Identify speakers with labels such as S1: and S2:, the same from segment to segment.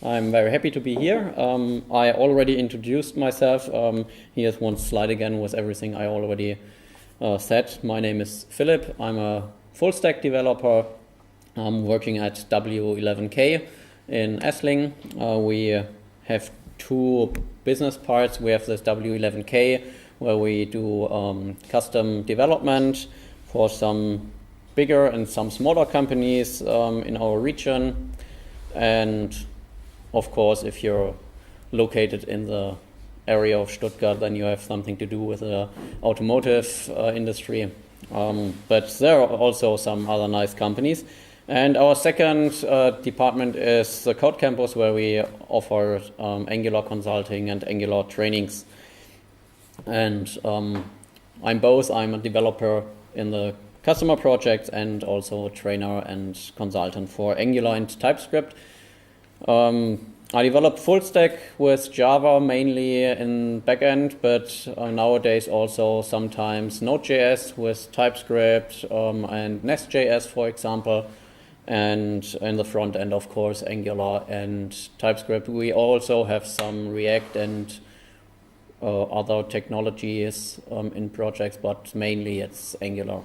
S1: I'm very happy to be here. I already introduced myself. Here's one slide again with everything I already said. My name is Philip. I'm a full-stack developer. I'm working at W11K in Essling. We have two business parts. We have this W11K where we do custom development for some bigger and some smaller companies in our region. And of course, if you're located in the area of Stuttgart, then you have something to do with the automotive industry. But there are also some other nice companies. And our second department is the Code Campus, where we offer Angular consulting and Angular trainings. And I'm both. I'm a developer in the customer projects and also a trainer and consultant for Angular and TypeScript. I develop full stack with Java, mainly in backend, but nowadays also sometimes Node.js with TypeScript and Nest.js, for example. And in the front end, of course, Angular and TypeScript. We also have some React and other technologies in projects, but mainly it's Angular.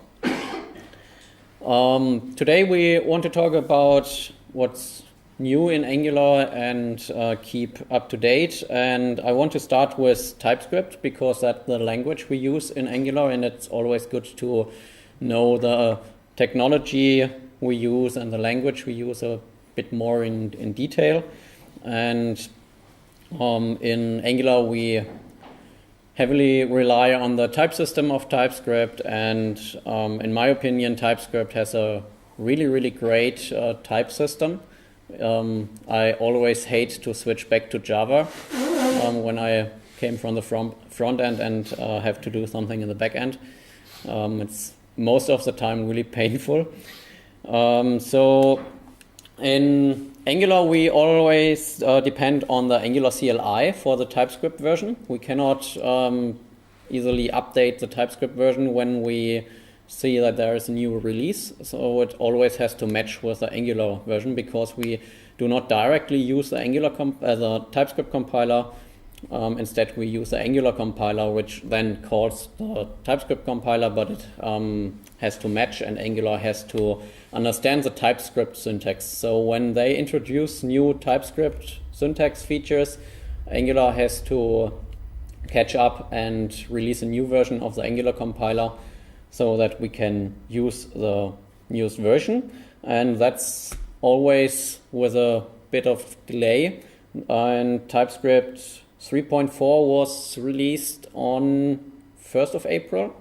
S1: Today we want to talk about what's new in Angular and keep up to date. And I want to start with TypeScript because that's the language we use in Angular, and it's always good to know the technology we use and the language we use a bit more in detail. And in Angular we heavily rely on the type system of TypeScript, and in my opinion TypeScript has a really great type system. I always hate to switch back to Java when I came from the front end and have to do something in the back end. It's most of the time really painful. So in Angular we always depend on the Angular CLI for the TypeScript version. We cannot easily update the TypeScript version when we see that there is a new release, so it always has to match with the Angular version because we do not directly use the Angular the TypeScript compiler. Instead, we use the Angular compiler, which then calls the TypeScript compiler, but it has to match, and Angular has to understand the TypeScript syntax. So when they introduce new TypeScript syntax features, Angular has to catch up and release a new version of the Angular compiler, so that we can use the newest version. And that's always with a bit of delay. And TypeScript 3.4 was released on 1st of April,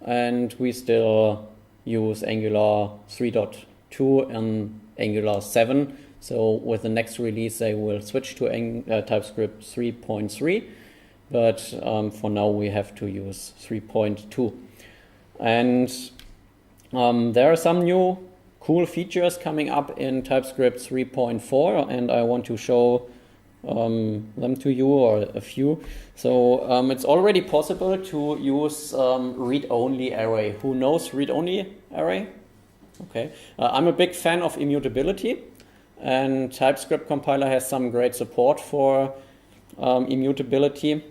S1: and we still use Angular 3.2 and Angular 7. So with the next release they will switch to TypeScript 3.3, but for now we have to use 3.2. And there are some new cool features coming up in TypeScript 3.4, and I want to show them to you, or a few. So it's already possible to use read-only array. Who knows read-only array? Okay. I'm a big fan of immutability, and TypeScript compiler has some great support for immutability.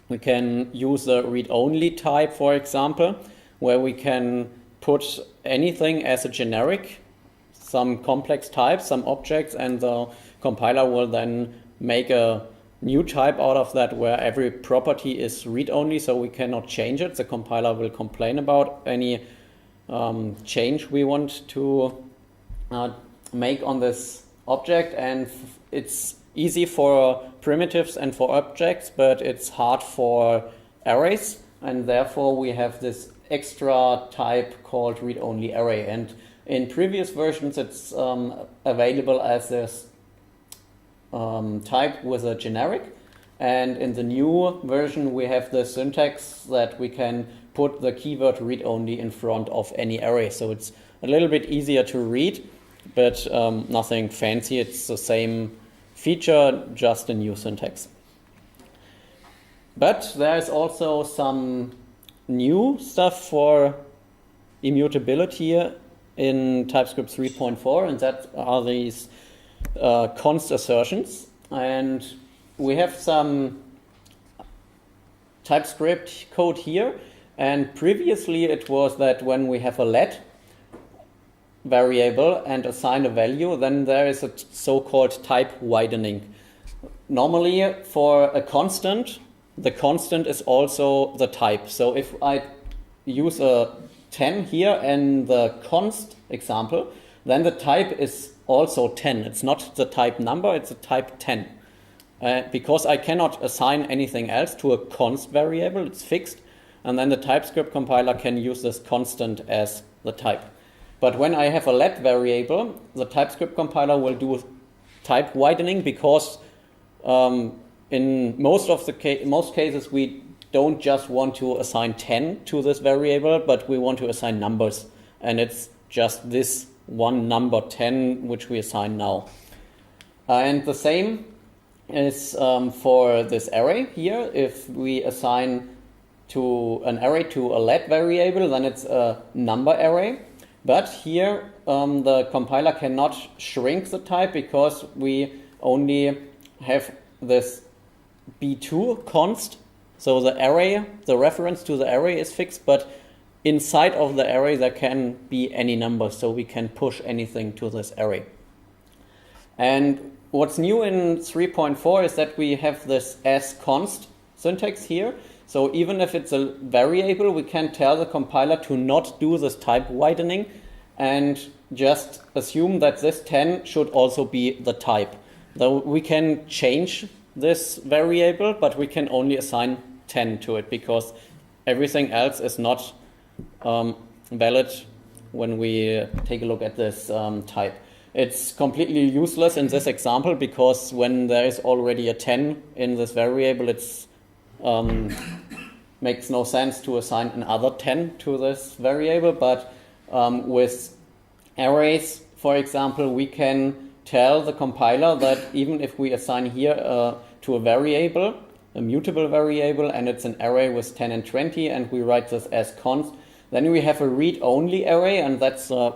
S1: We can use the read-only type, for example, where we can put anything as a generic, some complex types, some objects, and the compiler will then make a new type out of that where every property is read-only, so we cannot change it. The compiler will complain about any change we want to make on this object, and it's easy for primitives and for objects, but it's hard for arrays, and therefore we have this extra type called read-only array. And in previous versions it's available as this type with a generic, and in the new version we have the syntax that we can put the keyword read-only in front of any array. So it's a little bit easier to read, but nothing fancy. It's the same feature, just a new syntax. But there's also some new stuff for immutability in TypeScript 3.4, and that are these const assertions. And we have some TypeScript code here. And previously it was that when we have a let variable and assign a value, then there is a so-called type widening. Normally for a constant, the constant is also the type. So if I use a 10 here in the const example, then the type is also 10. It's not the type number, it's a type 10. Because I cannot assign anything else to a const variable, it's fixed, and then the TypeScript compiler can use this constant as the type. But when I have a let variable, the TypeScript compiler will do type widening because in most cases we don't just want to assign 10 to this variable, but we want to assign numbers. And it's just this one number 10 which we assign now. And the same is for this array here. If we assign to an array to a let variable, then it's a number array. But here the compiler cannot shrink the type because we only have this b2 const. So the array, the reference to the array is fixed, but inside of the array there can be any number, so we can push anything to this array. And what's new in 3.4 is that we have this asConst syntax here. So even if it's a variable, we can tell the compiler to not do this type widening and just assume that this 10 should also be the type. Though we can change this variable, but we can only assign 10 to it because everything else is not valid when we take a look at this type. It's completely useless in this example because when there is already a 10 in this variable, it's makes no sense to assign another 10 to this variable. But with arrays, for example, we can tell the compiler that even if we assign here to a variable, a mutable variable, and it's an array with 10 and 20, and we write this as const, then we have a read-only array, and that's a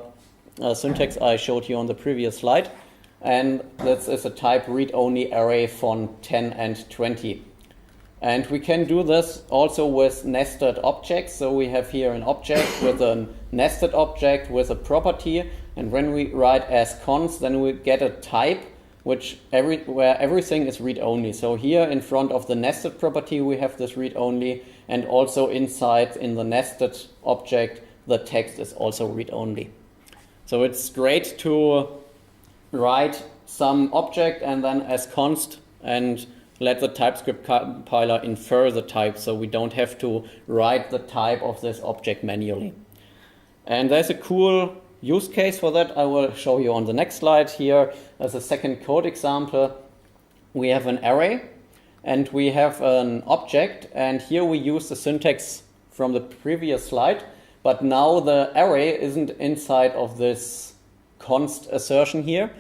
S1: syntax I showed you on the previous slide. And this is a type read-only array for 10 and 20. And we can do this also with nested objects. So we have here an object with a nested object with a property. And when we write as const, then we get a type where everything is read-only. So here in front of the nested property, we have this read-only. And also inside in the nested object, the text is also read-only. So it's great to write some object and then as const and let the TypeScript compiler infer the type, so we don't have to write the type of this object manually. And there's a cool use case for that I will show you on the next slide here. As a second code example, we have an array and we have an object, and here we use the syntax from the previous slide, but now the array isn't inside of this const assertion here.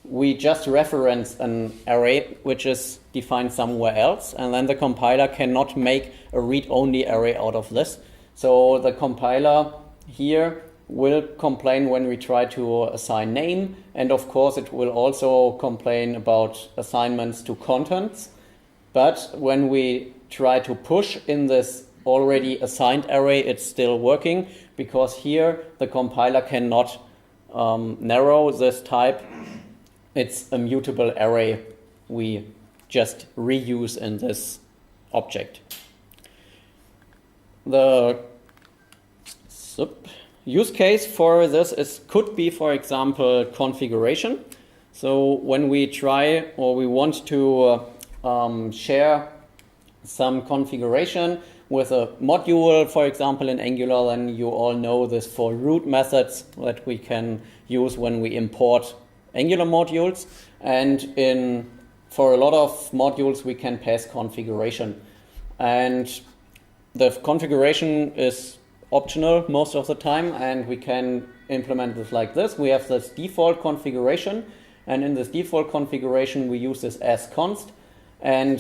S1: We just reference an array which is defined somewhere else, and then the compiler cannot make a read-only array out of this. So the compiler here will complain when we try to assign name, and of course it will also complain about assignments to contents. But when we try to push in this already assigned array, it's still working, because here the compiler cannot narrow this type. It's a mutable array we just reuse in this object. The use case for this could be, for example, configuration. So when we try or we want to share some configuration with a module, for example, in Angular, then you all know this for root methods that we can use when we import Angular modules, and for a lot of modules we can pass configuration, and the configuration is optional most of the time, and we can implement this like this. We have this default configuration, and in this default configuration we use this as const, and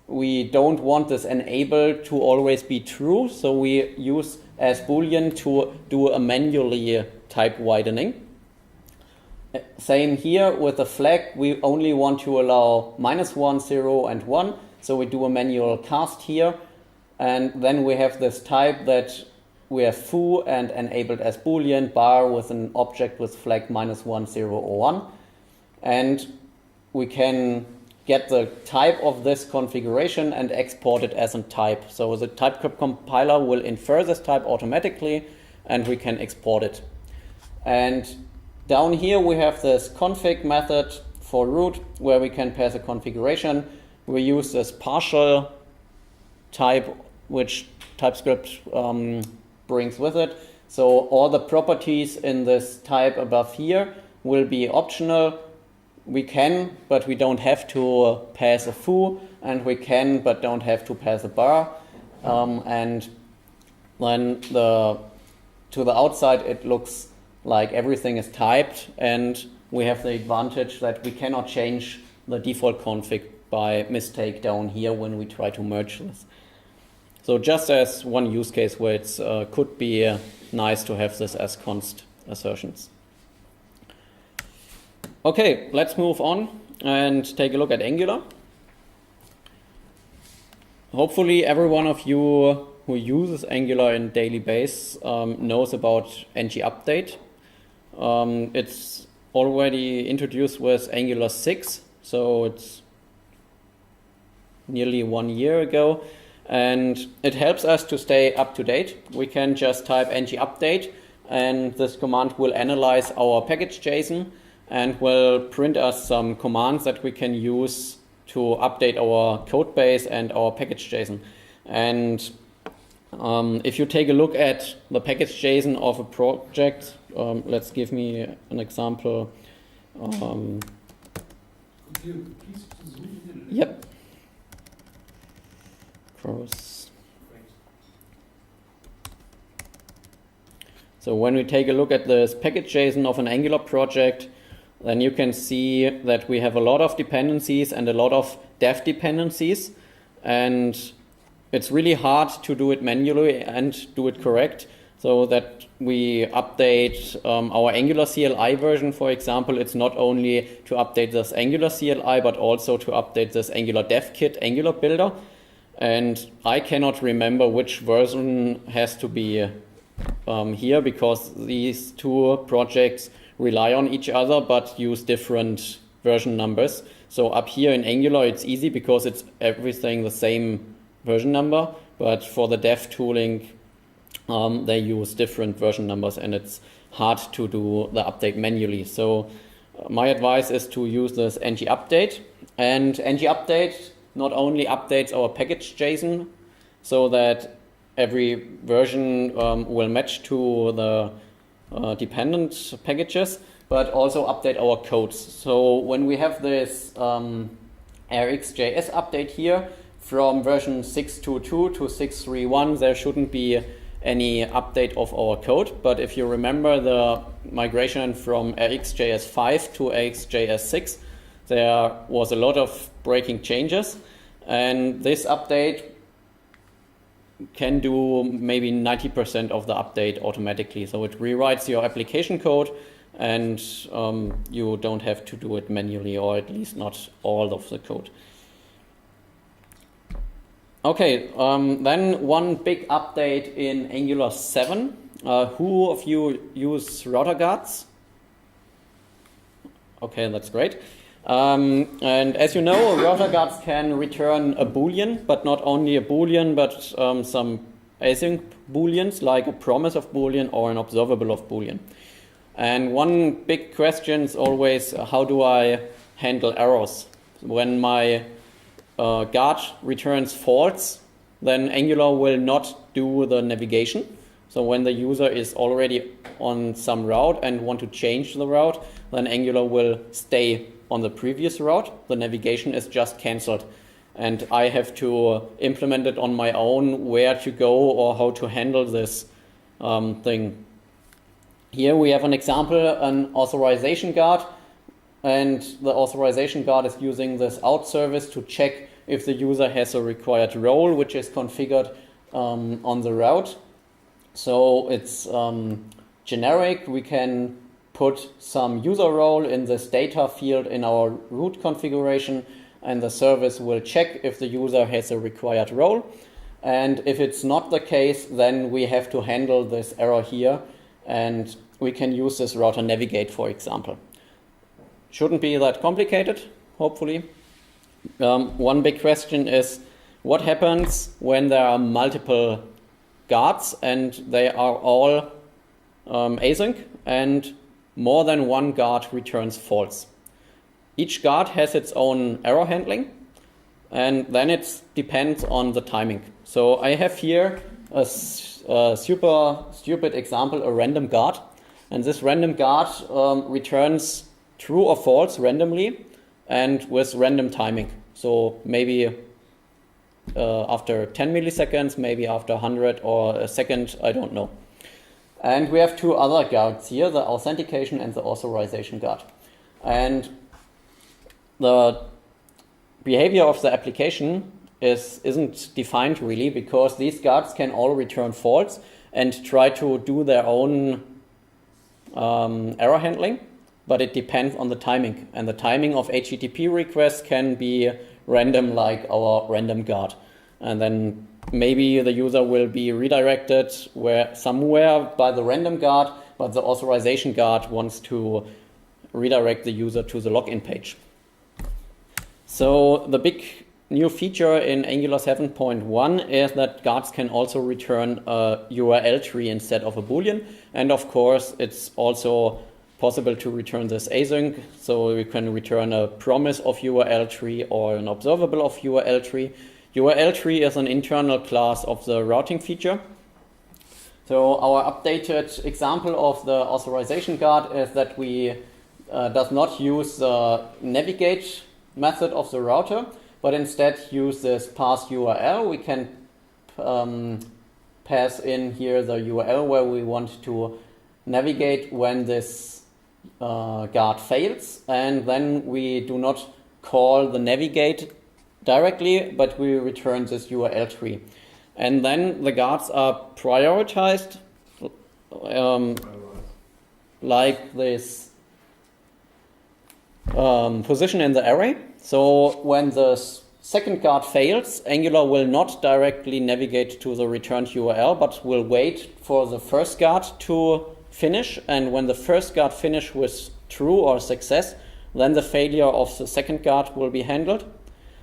S1: we don't want this enable to always be true, so we use as boolean to do a manually type widening. Same here with the flag, we only want to allow -1, 0, and 1. So we do a manual cast here. And then we have this type that we have foo and enabled as Boolean bar with an object with flag -1, 0, or 1. And we can get the type of this configuration and export it as a type. So the TypeScript compiler will infer this type automatically and we can export it. And down here we have this config method for root where we can pass a configuration. We use this partial type which TypeScript brings with it. So all the properties in this type above here will be optional. We can, but we don't have to pass a foo, and we can, but don't have to pass a bar. And then to the outside, it looks like everything is typed, and we have the advantage that we cannot change the default config by mistake down here when we try to merge this. So just as one use case where it could be nice to have this as const assertions. Okay, let's move on and take a look at Angular. Hopefully every one of you who uses Angular in daily basis knows about ng-update. It's already introduced with Angular 6, so it's nearly 1 year ago. And it helps us to stay up to date. We can just type ng-update and this command will analyze our package.json and will print us some commands that we can use to update our code base and our package.json. And if you take a look at the package.json of a project, let's give me an example.
S2: Could you please zoom in?
S1: Yep. Cross. So when we take a look at this package.json of an Angular project, then you can see that we have a lot of dependencies and a lot of dev dependencies. And it's really hard to do it manually and do it correct. So that we update our Angular CLI version, for example, it's not only to update this Angular CLI, but also to update this Angular dev kit, Angular builder. And I cannot remember which version has to be here because these two projects rely on each other but use different version numbers. So up here in Angular it's easy because it's everything the same version number, but for the dev tooling they use different version numbers and it's hard to do the update manually. So my advice is to use this ng-update, and ng-update not only updates our package.json so that every version will match to the dependent packages, but also update our codes. So when we have this RxJS update here from version 6.2.2 to 6.3.1, there shouldn't be any update of our code. But if you remember the migration from RxJS 5 to RxJS 6, there was a lot of breaking changes, and this update can do maybe 90% of the update automatically. So it rewrites your application code and you don't have to do it manually, or at least not all of the code. Okay, then one big update in Angular 7. Who of you use router guards? Okay, that's great. And as you know, router guards can return a Boolean, but not only a Boolean, but some async Booleans, like a promise of Boolean or an observable of Boolean. And one big question is always, how do I handle errors? When my guard returns false, then Angular will not do the navigation. So when the user is already on some route and want to change the route, then Angular will stay on the previous route. The navigation is just cancelled. And I have to implement it on my own, where to go or how to handle this thing. Here we have an example, an authorization guard. And the authorization guard is using this out service to check if the user has a required role, which is configured on the route. So it's generic. We can put some user role in this data field in our root configuration, and the service will check if the user has a required role. And if it's not the case, then we have to handle this error here, and we can use this router navigate, for example. Shouldn't be that complicated, hopefully. One big question is, what happens when there are multiple guards and they are all async and more than one guard returns false? Each guard has its own error handling, and then it depends on the timing. So I have here a super stupid example, a random guard, and this random guard returns true or false randomly and with random timing. So maybe after 10 milliseconds, maybe after 100 or a second, I don't know. And we have two other guards here, the authentication and the authorization guard. And the behavior of the application isn't defined really, because these guards can all return false and try to do their own error handling, but it depends on the timing. And the timing of HTTP requests can be random, like our random guard. And then maybe the user will be redirected somewhere by the random guard, but the authorization guard wants to redirect the user to the login page. So the big new feature in Angular 7.1 is that guards can also return a URL tree instead of a Boolean. And of course, it's also possible to return this async. So we can return a promise of URL tree or an observable of URL tree. URL tree is an internal class of the routing feature. So our updated example of the authorization guard is that we does not use the navigate method of the router, but instead use this pass URL. We can pass in here the URL where we want to navigate when this guard fails, and then we do not call the navigate directly, but we return this URL tree. And then the guards are prioritized like this position in the array. So when the second guard fails, Angular will not directly navigate to the returned URL, but will wait for the first guard to finish. And when the first guard finishes with true or success, then the failure of the second guard will be handled.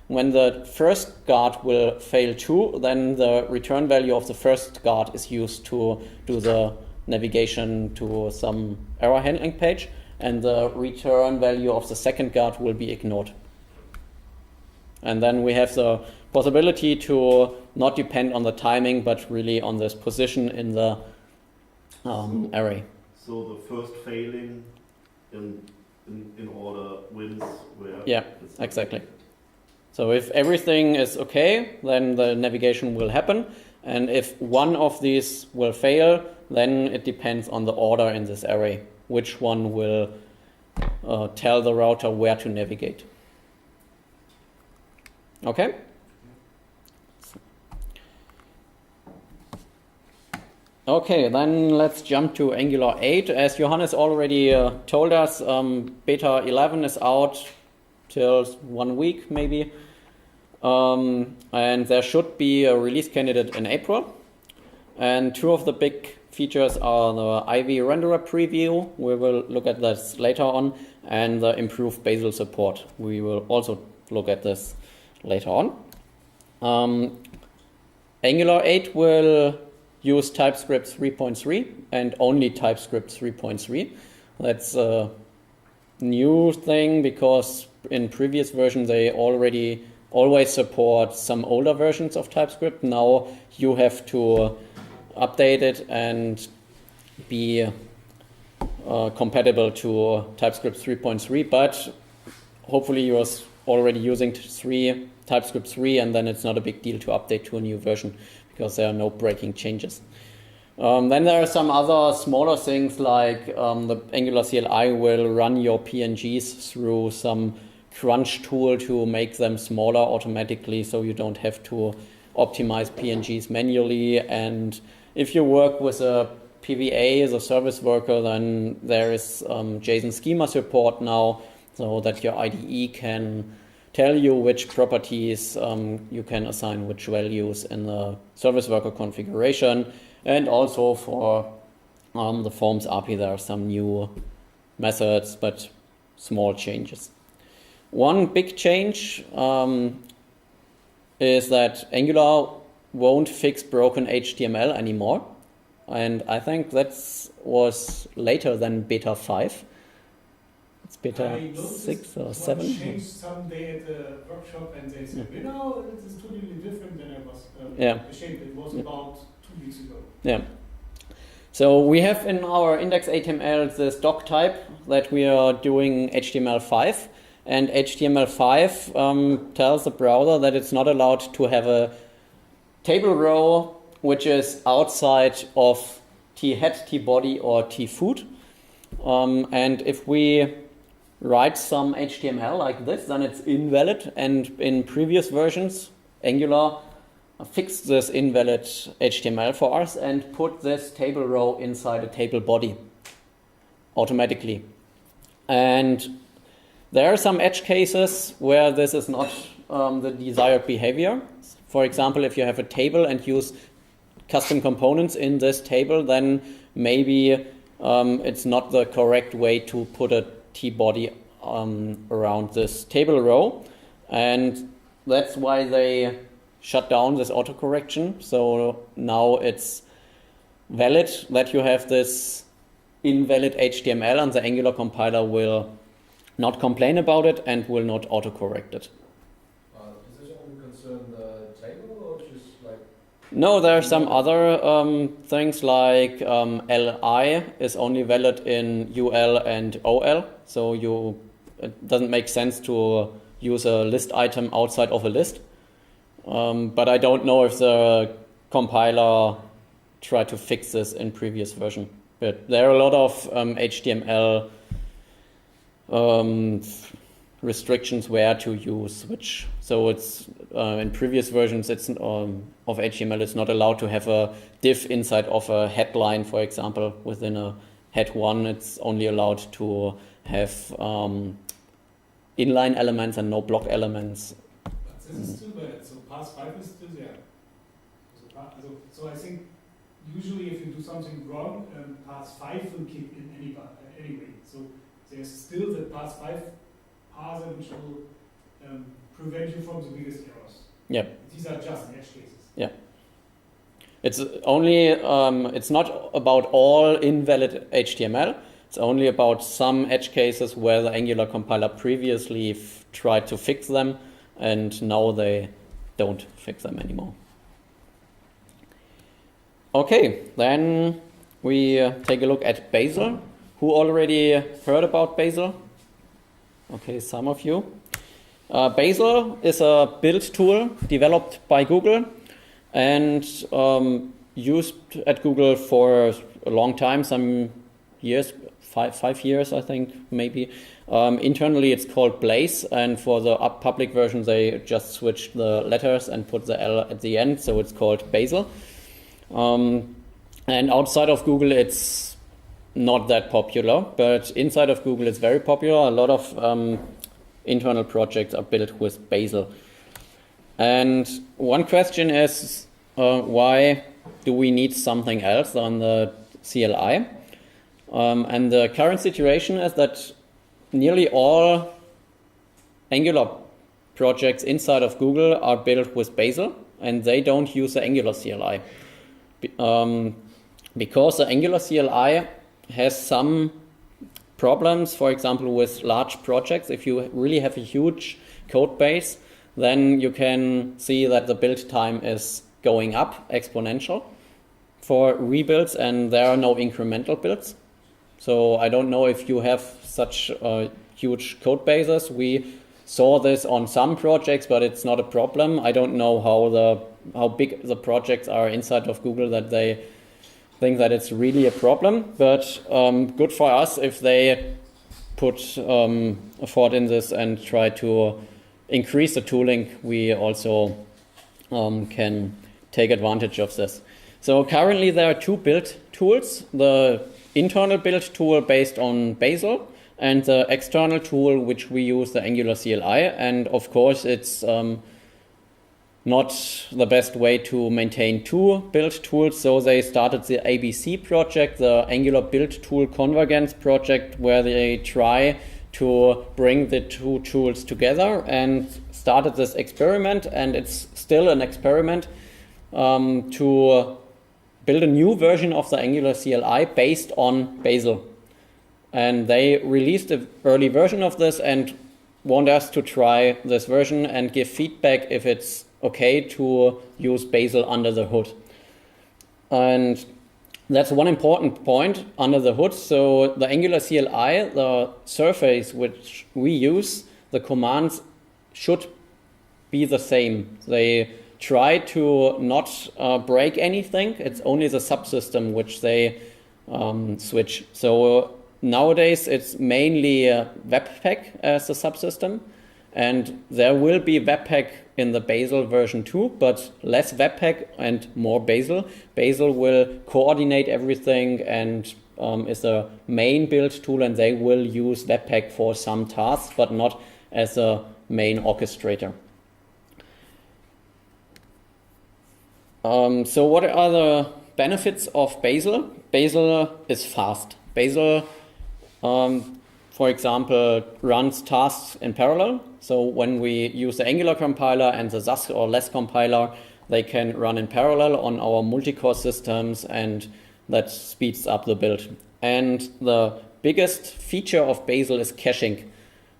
S1: When the first guard will fail too, then the return value of the first guard is used to do the navigation to some error handling page, and the return value of the second guard will be ignored. And then we have the possibility to not depend on the timing, but really on this position in the array.
S3: So the first failing in order wins where?
S1: Yeah, exactly. So if everything is okay, then the navigation will happen. And if one of these will fail, then it depends on the order in this array, which one will tell the router where to navigate. Okay? Okay, then let's jump to Angular 8. As Johannes already told us, beta 11 is out till 1 week maybe. And there should be a release candidate in April. And two of the big features are the Ivy renderer preview. We will look at this later on, and the improved Bazel support. We will also look at this later on. Angular 8 will use TypeScript 3.3 and only TypeScript 3.3. That's a new thing because in previous versions they always support some older versions of TypeScript. Now you have to update it and be compatible to TypeScript 3.3, but hopefully you're already using TypeScript 3, and then it's not a big deal to update to a new version because there are no breaking changes. Then there are some other smaller things like the Angular CLI will run your PNGs through some crunch tool to make them smaller automatically, so you don't have to optimize PNGs manually. And if you work with a PVA is a service worker, then there is JSON schema support now, so that your IDE can tell you which properties you can assign which values in the service worker configuration. And also for the Forms API, there are some new methods, but small changes. One big change is that Angular won't fix broken HTML anymore. And I think that was later than beta 5. It's beta 6 or 7.
S2: I changed someday at the workshop and they said, you know, it is totally different than I was ashamed. It was about 2 weeks ago.
S1: Yeah. So we have in our index.html this doc type that we are doing HTML5. And HTML5 tells the browser that it's not allowed to have a table row which is outside of t-head, t-body, or t-foot. And if we write some HTML like this, then it's invalid. And in previous versions, Angular fixed this invalid HTML for us and put this table row inside a table body automatically. And there are some edge cases where this is not the desired behavior. For example, if you have a table and use custom components in this table, then maybe it's not the correct way to put a t-body around this table row. And that's why they shut down this autocorrection. So now it's valid that you have this invalid HTML, and the Angular compiler will not complain about it and will not autocorrect it.
S4: Does this only concern the table or just like...
S1: No, there are some other things like li is only valid in ul and ol. So it doesn't make sense to use a list item outside of a list. But I don't know if the compiler tried to fix this in previous version. But there are a lot of HTML restrictions where to use which. So it's in previous versions it's of HTML it's not allowed to have a div inside of a headline, for example. Within a head 1 it's only allowed to have inline elements and no block elements.
S2: But this is still bad. So pass 5 is still there. So I think usually if you do something wrong, pass 5 will kick in anyway. So there's still the pass 5 parser which will prevent you from the biggest errors.
S1: Yeah.
S2: These are just edge cases.
S1: Yeah. It's only it's not about all invalid HTML. It's only about some edge cases where the Angular compiler previously tried to fix them, and now they don't fix them anymore. Okay, then we take a look at Bazel. Who already heard about Bazel? Okay, some of you. Bazel is a build tool developed by Google and used at Google for a long time, some years, five years, I think, maybe. Internally, it's called Blaze, and for the public version, they just switched the letters and put the L at the end, so it's called Bazel. And outside of Google, it's not that popular, but inside of Google, it's very popular. A lot of internal projects are built with Bazel. And one question is, why do we need something else on the CLI? And the current situation is that nearly all Angular projects inside of Google are built with Bazel, and they don't use the Angular CLI. Because the Angular CLI has some problems, for example, with large projects. If you really have a huge code base, then you can see that the build time is going up exponential for rebuilds, and there are no incremental builds. So I don't know if you have such huge code bases. We saw this on some projects, but it's not a problem. I don't know how big the projects are inside of Google that they think that it's really a problem. But good for us if they put effort in this and try to increase the tooling. We also can take advantage of this. So currently there are two build tools, the internal build tool based on Bazel and the external tool which we use, the Angular CLI. And of course it's not the best way to maintain two build tools, so they started the ABC project, the Angular Build Tool Convergence project, where they try to bring the two tools together and started this experiment, and it's still an experiment to build a new version of the Angular CLI based on Bazel. And they released an early version of this and want us to try this version and give feedback if it's okay to use Bazel under the hood. And that's one important point under the hood. So the Angular CLI, the surface which we use, the commands should be the same. They try to not break anything. It's only the subsystem which they switch. So nowadays it's mainly Webpack as the subsystem. And there will be Webpack in the Bazel version 2, but less Webpack and more Bazel. Bazel will coordinate everything and is a main build tool, and they will use Webpack for some tasks, but not as a main orchestrator. So what are the benefits of Bazel? Bazel is fast. Bazel, for example, runs tasks in parallel. So when we use the Angular compiler and the SAS or less compiler, they can run in parallel on our multi-core systems, and that speeds up the build. And the biggest feature of Bazel is caching.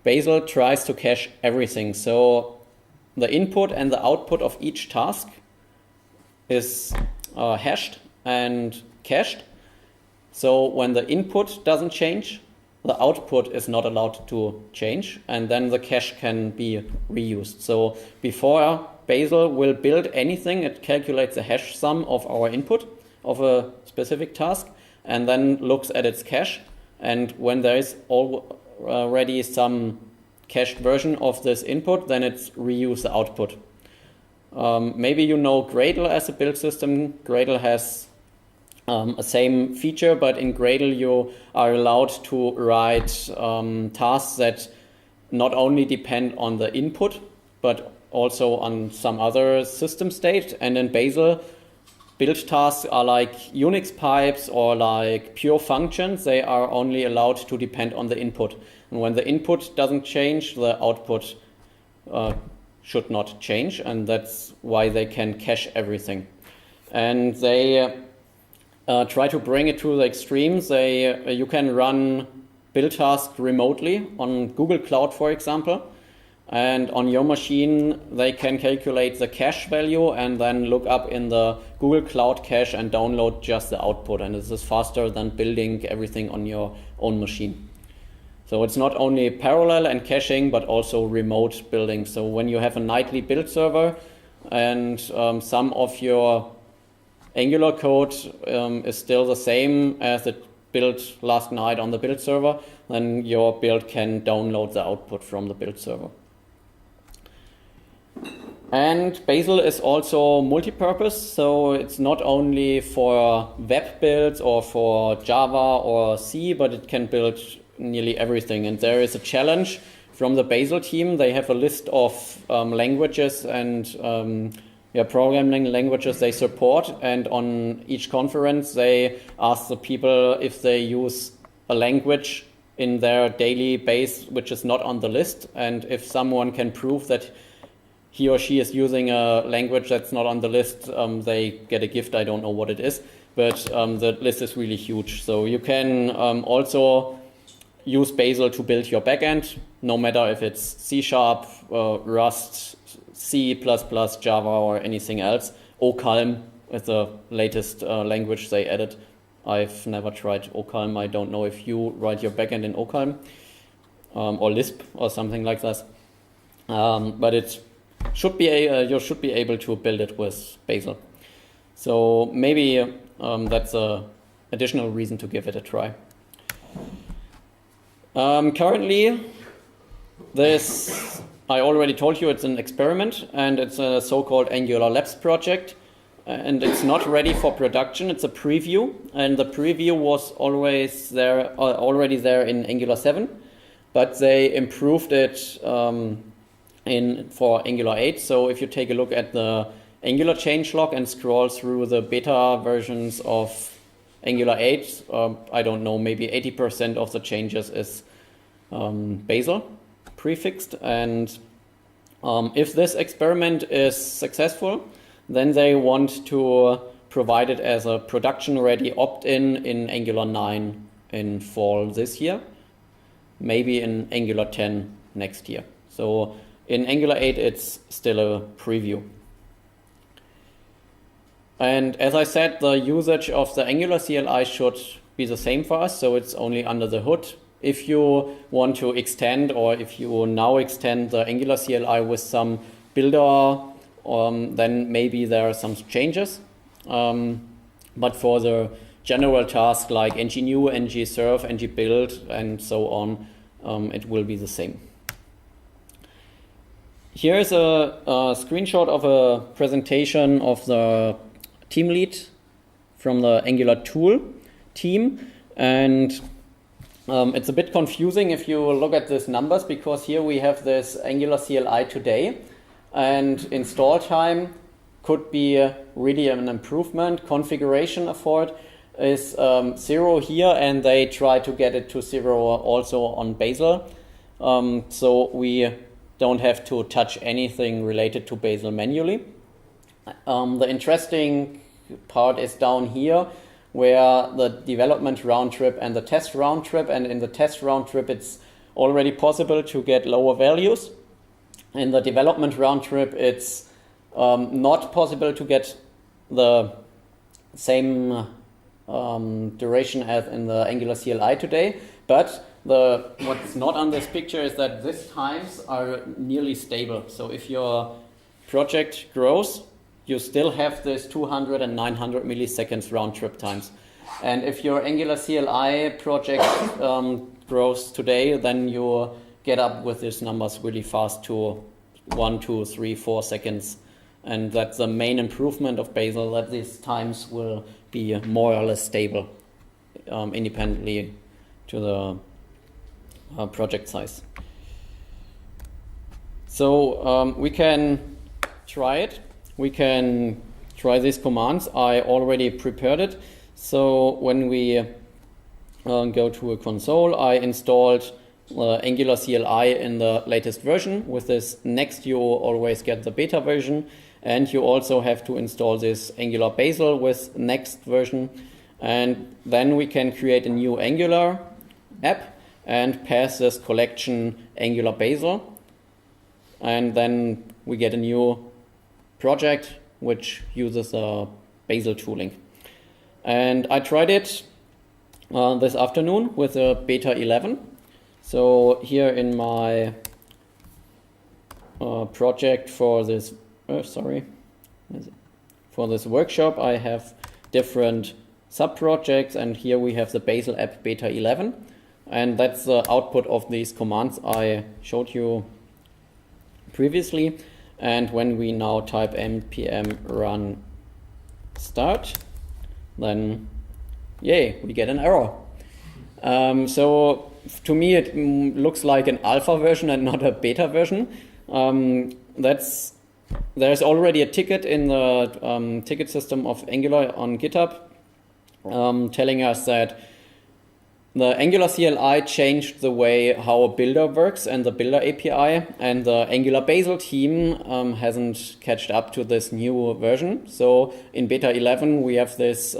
S1: Bazel tries to cache everything. So the input and the output of each task is hashed and cached. So when the input doesn't change, the output is not allowed to change, and then the cache can be reused. So before Bazel will build anything, it calculates the hash sum of our input of a specific task and then looks at its cache. And when there is already some cached version of this input, then it's reuse the output. Maybe you know Gradle as a build system. Gradle has a same feature, but in Gradle you are allowed to write tasks that not only depend on the input, but also on some other system state. And in Bazel, build tasks are like Unix pipes or like pure functions. They are only allowed to depend on the input. And when the input doesn't change, the output should not change, and that's why they can cache everything. And they try to bring it to the extremes. You can run build tasks remotely on Google Cloud, for example, and on your machine they can calculate the cache value and then look up in the Google Cloud cache and download just the output, and this is faster than building everything on your own machine. So it's not only parallel and caching, but also remote building. So when you have a nightly build server and some of your Angular code is still the same as it built last night on the build server, then your build can download the output from the build server. And Bazel is also multi-purpose, so it's not only for web builds or for Java or C, but it can build nearly everything. And there is a challenge from the Bazel team. They have a list of languages and programming languages they support, and on each conference they ask the people if they use a language in their daily base which is not on the list, and if someone can prove that he or she is using a language that's not on the list, they get a gift. I don't know what it is, but the list is really huge. So you can also use Bazel to build your backend, no matter if it's C#, Rust, C++, Java, or anything else. OCalm is the latest language they added. I've never tried OCalm. I don't know if you write your backend in OCalm or Lisp or something like that. But it should be you should be able to build it with Bazel. So maybe that's an additional reason to give it a try. Currently, I already told you it's an experiment, and it's a so-called Angular Labs project. and it's not ready for production. It's a preview, and the preview was always there, already there in Angular 7, but they improved it for Angular 8. So if you take a look at the Angular changelog and scroll through the beta versions of Angular 8, I don't know, maybe 80% of the changes is Bazel prefixed. And if this experiment is successful, then they want to provide it as a production-ready opt-in in Angular 9 in fall this year, maybe in Angular 10 next year. So in Angular 8, it's still a preview. And as I said, the usage of the Angular CLI should be the same for us, so it's only under the hood. If you want to extend, or if you now extend the Angular CLI with some builder, then maybe there are some changes. But for the general task like ng-new, ng-serve, ng-build, and so on, it will be the same. Here is a screenshot of a presentation of the team lead from the Angular tool team, and it's a bit confusing if you look at these numbers, because here we have this Angular CLI today, and install time could be really an improvement. Configuration effort is 0 here, and they try to get it to 0 also on Bazel. So we don't have to touch anything related to Bazel manually. The interesting part is down here, where the development round trip and the test round trip, and in the test round trip it's already possible to get lower values. In the development round trip it's not possible to get the same duration as in the Angular CLI today, but what's not on this picture is that these times are nearly stable. So if your project grows, you still have this 200 and 900 milliseconds round trip times. And if your Angular CLI project grows today, then you get up with these numbers really fast to 1, 2, 3, 4 seconds. And that's the main improvement of Bazel, that these times will be more or less stable independently to the project size. So we can try it. We can try these commands. I already prepared it. So when we go to a console, I installed Angular CLI in the latest version. With this next, you always get the beta version. And you also have to install this Angular Bazel with next version. And then we can create a new Angular app and pass this collection Angular Bazel. And then we get a new project which uses Bazel tooling. And I tried it this afternoon with a beta 11. So here in my project for this for this workshop, I have different sub-projects, and here we have the Bazel app beta 11, and that's the output of these commands I showed you previously. And when we now type npm run start, then yay, we get an error. So to me it looks like an alpha version and not a beta version. There's already a ticket in the ticket system of Angular on GitHub telling us that the Angular CLI changed the way how a builder works and the builder API, and the Angular Bazel team hasn't catched up to this new version. So in beta 11 we have this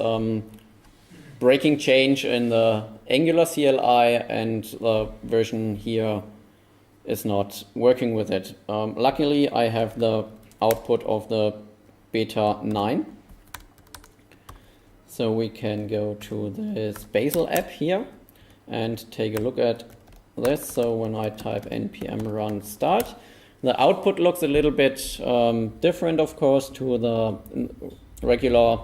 S1: breaking change in the Angular CLI, and the version here is not working with it. Luckily I have the output of the beta 9. So we can go to this Bazel app here and take a look at this. So when I type npm run start, the output looks a little bit different, of course, to the regular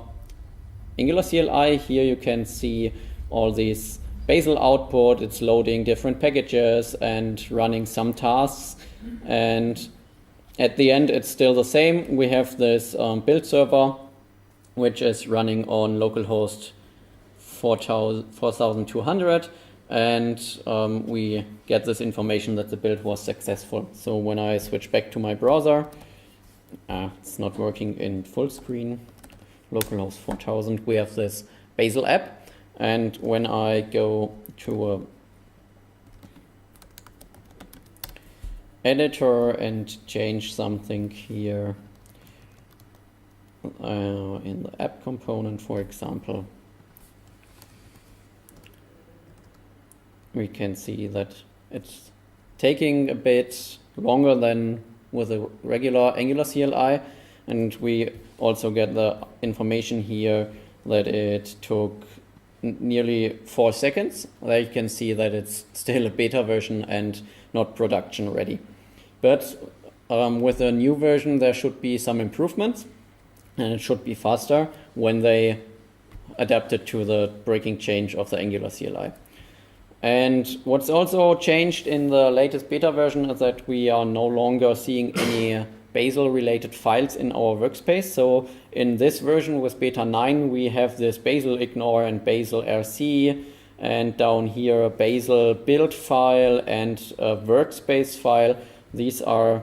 S1: Angular CLI. Here you can see all these Bazel output. It's loading different packages and running some tasks. And at the end, it's still the same. We have this build server which is running on localhost 4200, and we get this information that the build was successful. So when I switch back to my browser, it's not working in full screen, localhost 4000, we have this Bazel app, and when I go to a editor and change something here in the app component, for example, we can see that it's taking a bit longer than with a regular Angular CLI, and we also get the information here that it took nearly 4 seconds. There you can see that it's still a beta version and not production ready. But with a new version there should be some improvements, and it should be faster when they adapt it to the breaking change of the Angular CLI. And what's also changed in the latest beta version is that we are no longer seeing any Bazel related files in our workspace. So in this version with beta 9 we have this Bazel ignore and Bazel RC, and down here a Bazel build file and a workspace file. These are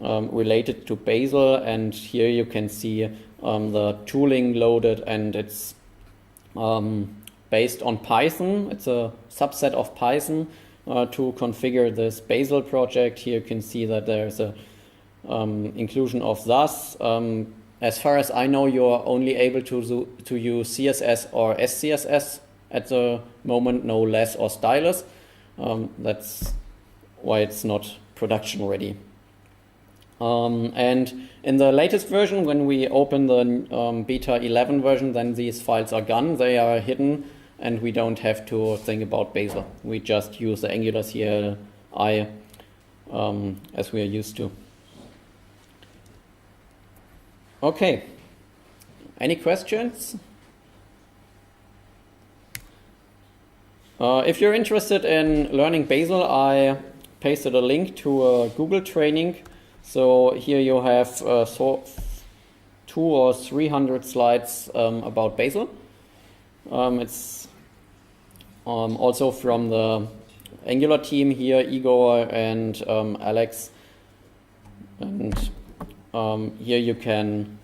S1: related to Bazel, and here you can see the tooling loaded, and it's based on Python. It's a subset of Python to configure this Bazel project. Here you can see that there's a inclusion of thus. As far as I know, you're only able to use CSS or SCSS at the moment, no less or stylus. That's why it's not production ready. And in the latest version, when we open the beta 11 version, then these files are gone. They are hidden, and we don't have to think about Bazel. We just use the Angular CLI as we are used to. Okay, any questions? If you're interested in learning Bazel, I pasted a link to a Google training. So here you have 200 or 300 slides about Bazel. It's also from the Angular team here, Igor and Alex. And here you can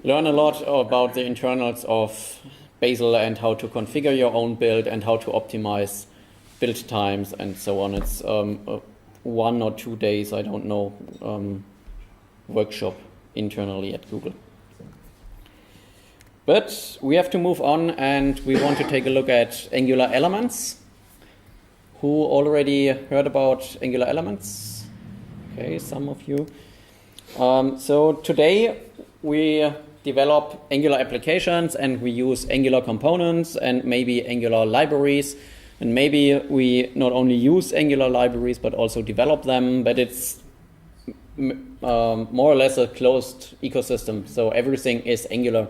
S1: learn a lot about the internals of Bazel and how to configure your own build and how to optimize build times and so on. It's 1 or 2 days, I don't know, workshop internally at Google. But we have to move on, and we want to take a look at Angular Elements. Who already heard about Angular Elements? Okay, some of you. So today we develop Angular applications, and we use Angular components and maybe Angular libraries. And maybe we not only use Angular libraries but also develop them, but it's more or less a closed ecosystem. So everything is Angular.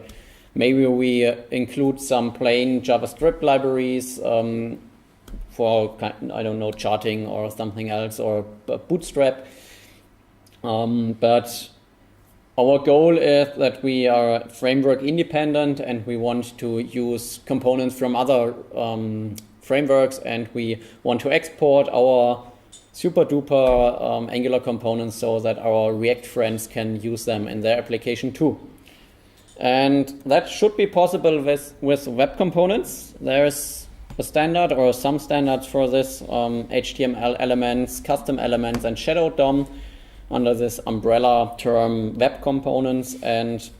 S1: Maybe we include some plain JavaScript libraries for, I don't know, charting or something else, or Bootstrap. But our goal is that we are framework independent, and we want to use components from other frameworks, and we want to export our super duper Angular components so that our React friends can use them in their application too. And that should be possible with web components. There's a standard or some standards for this, HTML elements, custom elements, and shadow DOM under this umbrella term web components. And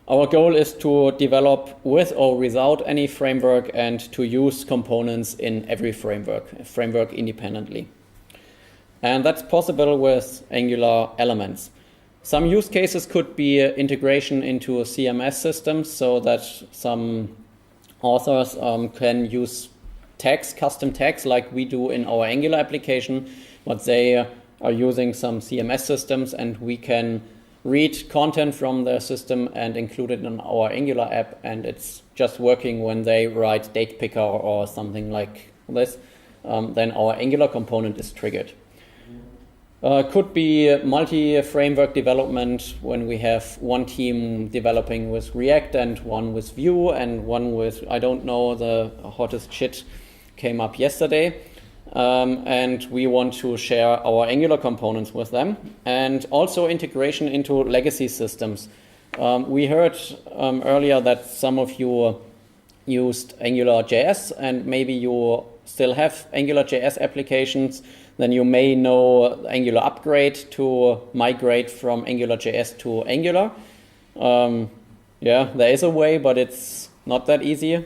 S1: our goal is to develop with or without any framework and to use components in every framework independently. And that's possible with Angular Elements. Some use cases could be integration into a CMS system, so that some authors can use tags, custom tags, like we do in our Angular application, but they are using some CMS systems, and we can read content from their system and include it in our Angular app, and it's just working when they write date picker or something like this. Then our Angular component is triggered. Could be multi-framework development when we have one team developing with React and one with Vue and one with, I don't know, the hottest shit came up yesterday. And we want to share our Angular components with them. And also integration into legacy systems. We heard earlier that some of you used Angularjs and maybe you still have Angularjs applications. Then you may know Angular upgrade to migrate from Angularjs to Angular. Yeah, there is a way, but it's not that easy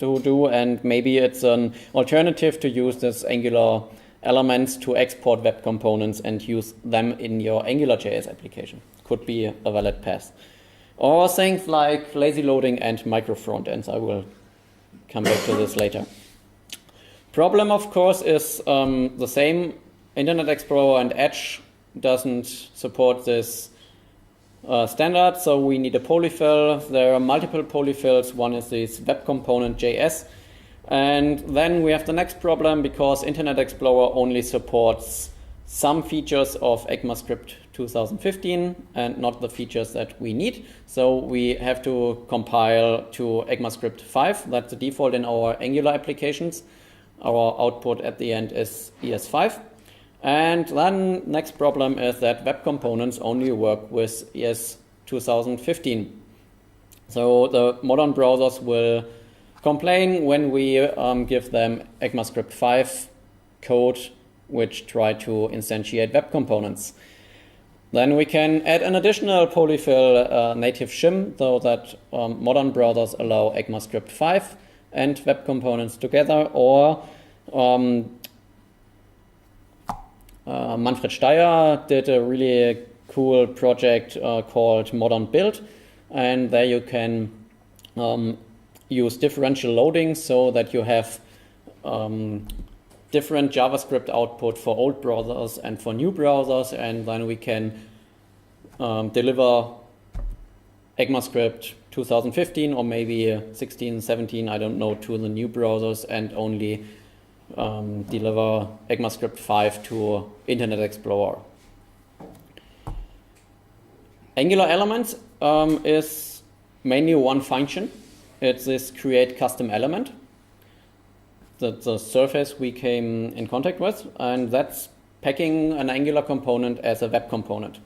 S1: to do, and maybe it's an alternative to use this Angular elements to export web components and use them in your Angularjs application. Could be a valid path. Or things like lazy loading and micro frontends. I will come back to this later. Problem, of course, is the same. Internet Explorer and Edge doesn't support this standard, so we need a polyfill. There are multiple polyfills. One is this web component JS. And then we have the next problem because Internet Explorer only supports some features of ECMAScript 2015 and not the features that we need. So we have to compile to ECMAScript 5. That's the default in our Angular applications. Our output at the end is ES5. And then next problem is that web components only work with ES 2015. So the modern browsers will complain when we give them ECMAScript 5 code which try to instantiate web components. Then we can add an additional polyfill native shim so that modern browsers allow ECMAScript 5 and web components together, or Manfred Steyer did a really cool project called Modern Build, and there you can use differential loading so that you have different JavaScript output for old browsers and for new browsers, and then we can deliver ECMAScript 2015 or maybe 16, 17, I don't know, to the new browsers and only deliver ECMAScript 5 to Internet Explorer. Angular Elements is mainly one function. It's this create custom element, the surface we came in contact with, and that's packing an Angular component as a web component.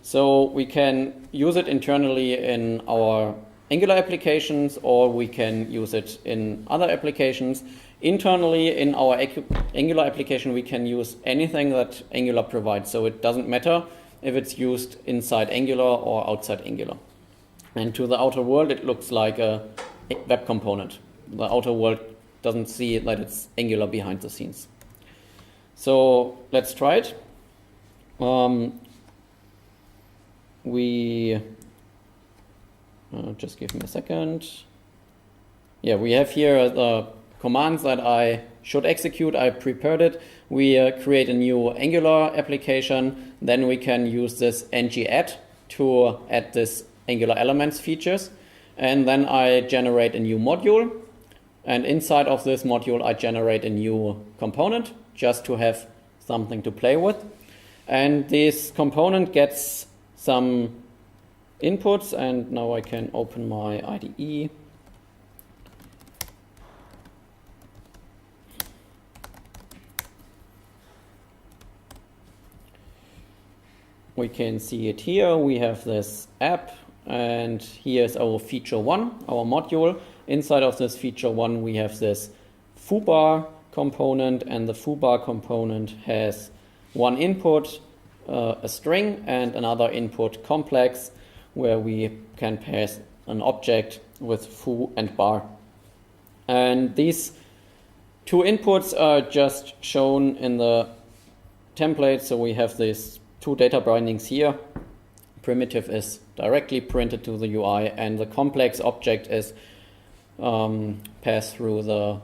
S1: So we can use it internally in our Angular applications, or we can use it in other applications. Internally in our Angular application, we can use anything that Angular provides. So it doesn't matter if it's used inside Angular or outside Angular. And to the outer world, it looks like a web component. The outer world doesn't see that it's Angular behind the scenes. So let's try it. Just give me a second. Yeah, we have here the commands that I should execute. I prepared it. We create a new Angular application. Then we can use this ng-add to add this Angular Elements features. And then I generate a new module. And inside of this module, I generate a new component just to have something to play with. And this component gets some inputs, and now I can open my IDE. We can see it here. We have this app, and here's our feature 1, our module. Inside of this feature 1, we have this Fubar component, and the Fubar component has one input, a string, and another input complex, where we can pass an object with foo and bar. And these two inputs are just shown in the template. So we have these two data bindings here. Primitive is directly printed to the UI, and the complex object is passed through the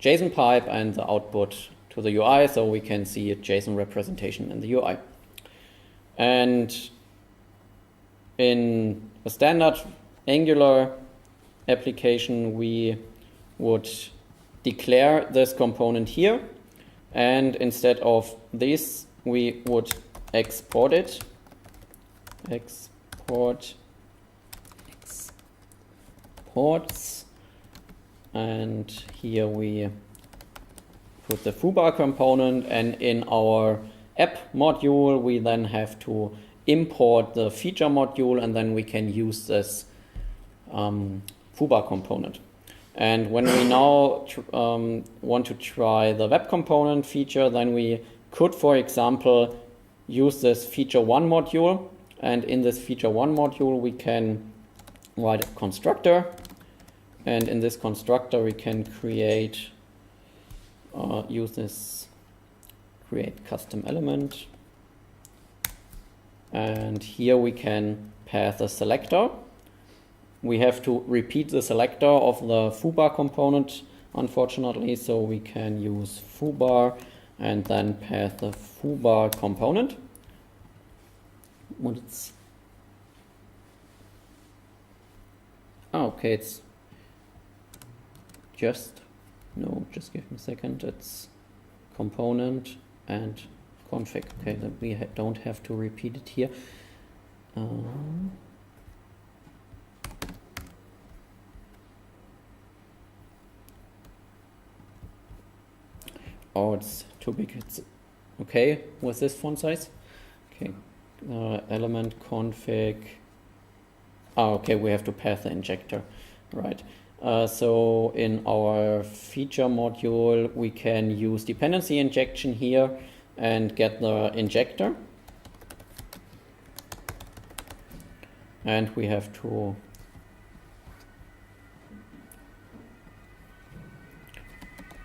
S1: JSON pipe and the output to the UI, so we can see a JSON representation in the UI. And in a standard Angular application, we would declare this component here, and instead of these we would export it. Exports, and here we put the Fubar component, and in our app module we then have to import the feature module, and then we can use this Fubar component. And when we now want to try the web component feature, then we could, for example, use this feature 1 module, and in this feature 1 module we can write a constructor, and in this constructor we can create create custom element, and here we can pass a selector. We have to repeat the selector of the Fubar component, unfortunately, so we can use Fubar and then pass the Fubar component. Okay, it's just give me a second. It's component and config. Okay, then we don't have to repeat it here. Oh, it's too big. It's okay with this font size. Okay, element config. Oh, okay, we have to pass the injector, right? So in our feature module, we can use dependency injection here and get the injector. And we have to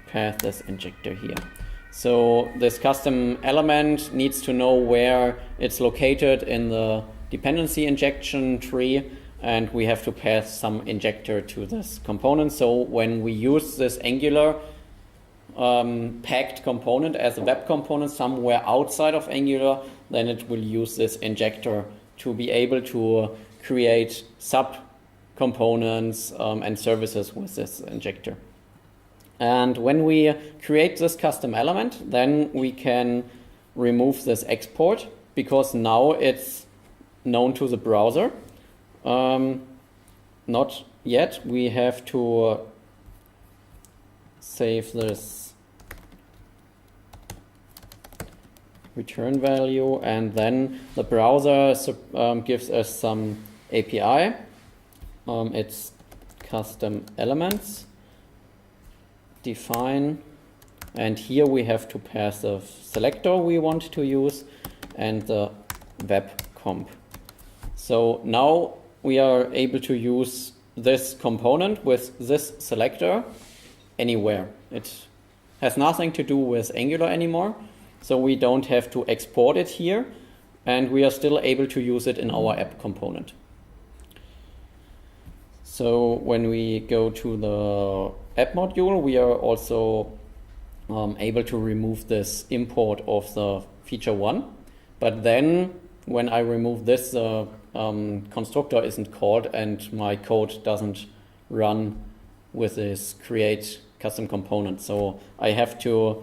S1: pass this injector here. So this custom element needs to know where it's located in the dependency injection tree, and we have to pass some injector to this component. So when we use this Angular packed component as a web component somewhere outside of Angular, then it will use this injector to be able to create sub components and services with this injector. And when we create this custom element, then we can remove this export, because now it's known to the browser. Not yet. We have to save this return value, and then the browser gives us some API. It's custom elements. Define, and here we have to pass the selector we want to use and the web comp. So now we are able to use this component with this selector anywhere. It has nothing to do with Angular anymore, so we don't have to export it here, and we are still able to use it in our app component. So when we go to the app module, we are also able to remove this import of the feature 1. But then when I remove this, the constructor isn't called and my code doesn't run with this create custom component. So I have to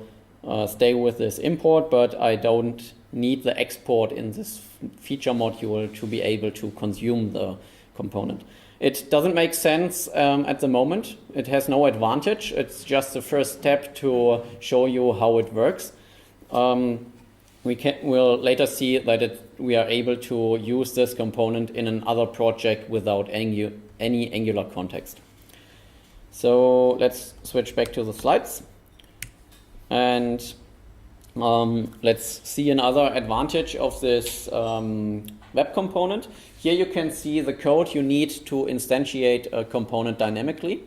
S1: stay with this import, but I don't need the export in this feature module to be able to consume the component. It doesn't make sense at the moment. It has no advantage. It's just the first step to show you how it works. We'll later see that we are able to use this component in another project without any Angular context. So let's switch back to the slides. And let's see another advantage of this web component. Here you can see the code you need to instantiate a component dynamically.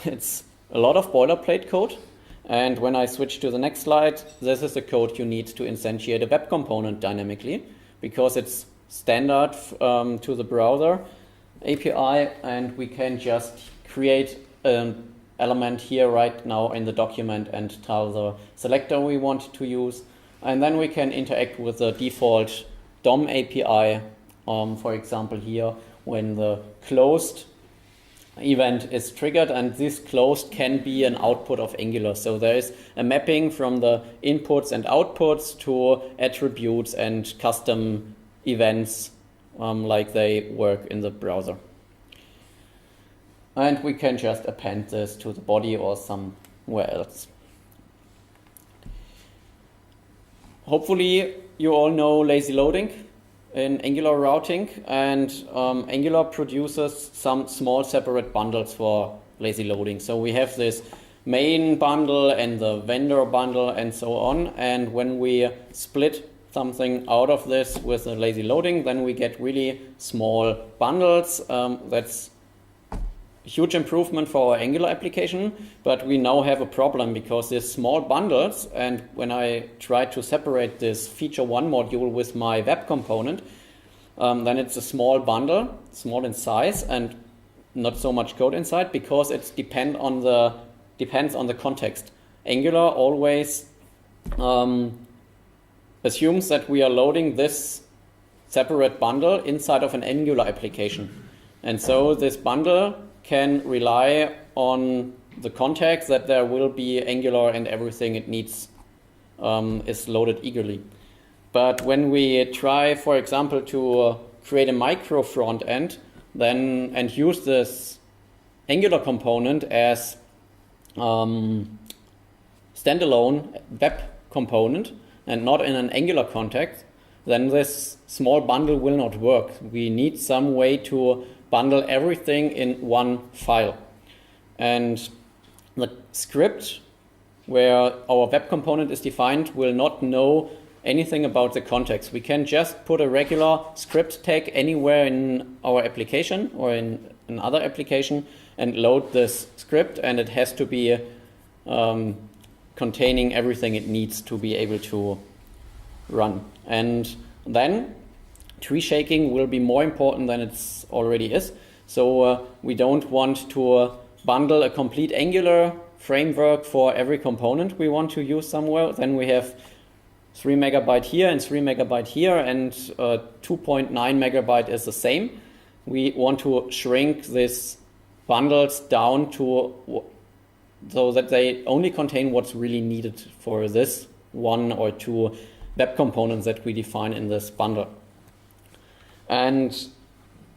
S1: It's a lot of boilerplate code. And when I switch to the next slide, this is the code you need to instantiate a web component dynamically, because it's standard to the browser API, and we can just create an element here right now in the document and tell the selector we want to use. And then we can interact with the default DOM API. For example, here, when the closed event is triggered, and this closed can be an output of Angular. So there is a mapping from the inputs and outputs to attributes and custom events like they work in the browser. And we can just append this to the body or somewhere else. Hopefully you all know lazy loading in Angular routing, and Angular produces some small separate bundles for lazy loading. So we have this main bundle and the vendor bundle and so on, and when we split something out of this with a lazy loading, then we get really small bundles. That's a huge improvement for our Angular application, but we now have a problem because these small bundles, and when I try to separate this feature one module with my web component, then it's a small bundle, small in size and not so much code inside, because it depends on the context. Angular always assumes that we are loading this separate bundle inside of an Angular application. And so this bundle can rely on the context that there will be Angular and everything it needs is loaded eagerly. But when we try, for example, to create a micro front end and use this Angular component as standalone web component and not in an Angular context, then this small bundle will not work. We need some way to bundle everything in one file. And the script where our web component is defined will not know anything about the context. We can just put a regular script tag anywhere in our application or in another application and load this script, and it has to be containing everything it needs to be able to run. And then tree shaking will be more important than it already is. So we don't want to bundle a complete Angular framework for every component we want to use somewhere. Then we have 3 megabyte here and 3 megabyte here, and 2.9 megabyte is the same. We want to shrink these bundles down to so that they only contain what's really needed for this one or two web components that we define in this bundle. And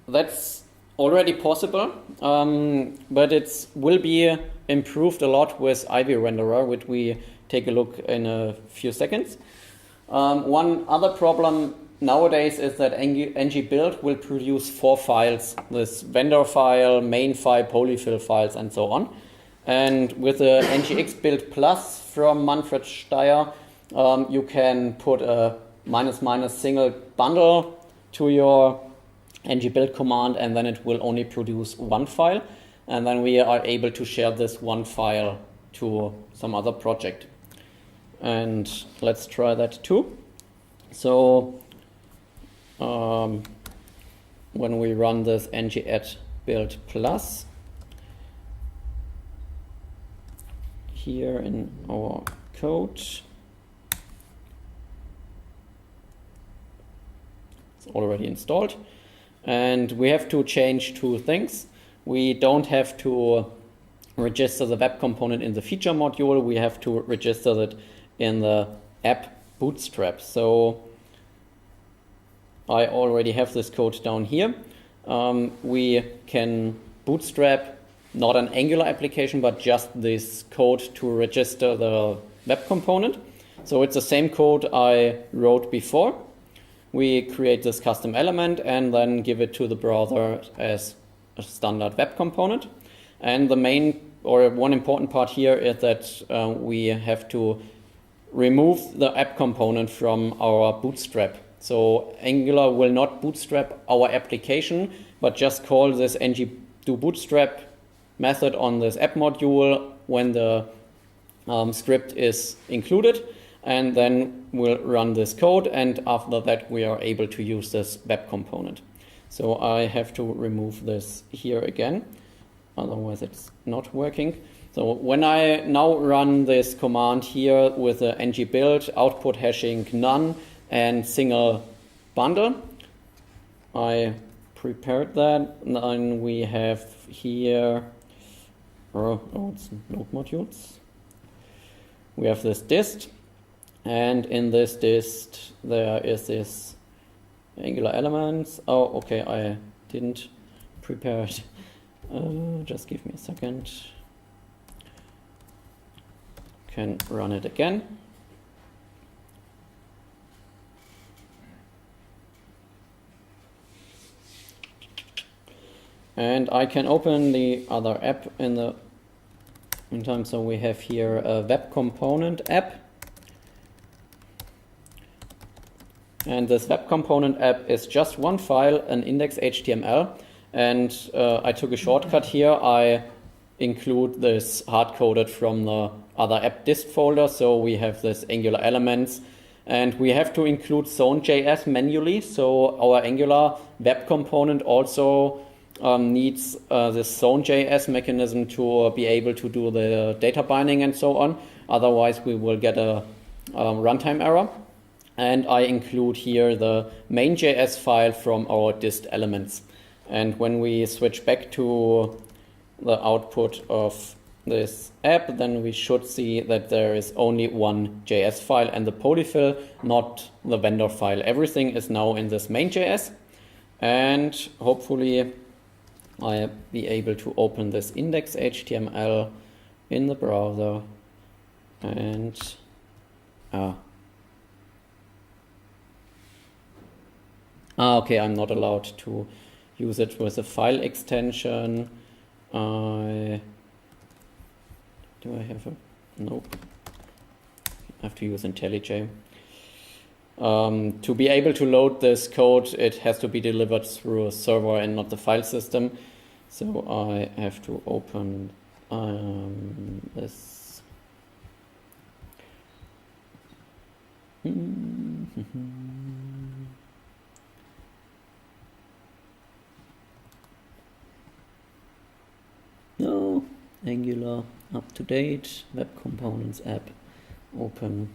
S1: that's already possible, but it will be improved a lot with Ivy renderer, which we take a look in a few seconds. One other problem nowadays is that ng-build will produce 4 files, this vendor file, main file, polyfill files, and so on. And with the ngx build plus from Manfred Steyer, you can put a -- single bundle to your ng-build command, and then it will only produce one file. And then we are able to share this one file to some other project. And let's try that too. So when we run this ng-add build plus here in our code, it's already installed. And we have to change 2 things. We don't have to register the web component in the feature module. We have to register it in the app bootstrap. So I already have this code down here. We can bootstrap not an Angular application, but just this code to register the web component. So it's the same code I wrote before. We create this custom element and then give it to the browser as a standard web component. And the main or one important part here is that we have to remove the app component from our bootstrap. So Angular will not bootstrap our application, but just call this ng-do-bootstrap method on this app module when the script is included. And then we'll run this code, and after that we are able to use this web component. So I have to remove this here again, otherwise it's not working. So when I now run this command here with the ng-build, output hashing none, and single bundle, I prepared that. Then we have here, it's node modules. We have this dist, and in this dist there is this Angular Elements. Oh, okay, I didn't prepare it. Just give me a second. Can run it again. And I can open the other app in the meantime. So we have here a web component app. And this web component app is just one file, an index.html. And I took a shortcut here. I include this hard-coded from the other app dist folder. So we have this Angular Elements. And we have to include zone.js manually. So our Angular web component also needs this zone.js mechanism to be able to do the data binding and so on. Otherwise, we will get a runtime error. And I include here the main.js file from our dist elements. And when we switch back to the output of this app, then we should see that there is only one JS file and the polyfill, not the vendor file. Everything is now in this main.js. And hopefully I'll be able to open this index.html in the browser. And okay, I'm not allowed to use it with a file extension. Do I have a... Nope. I have to use IntelliJ. To be able to load this code, it has to be delivered through a server and not the file system. So I have to open this. No, Angular up to date, web components app, open.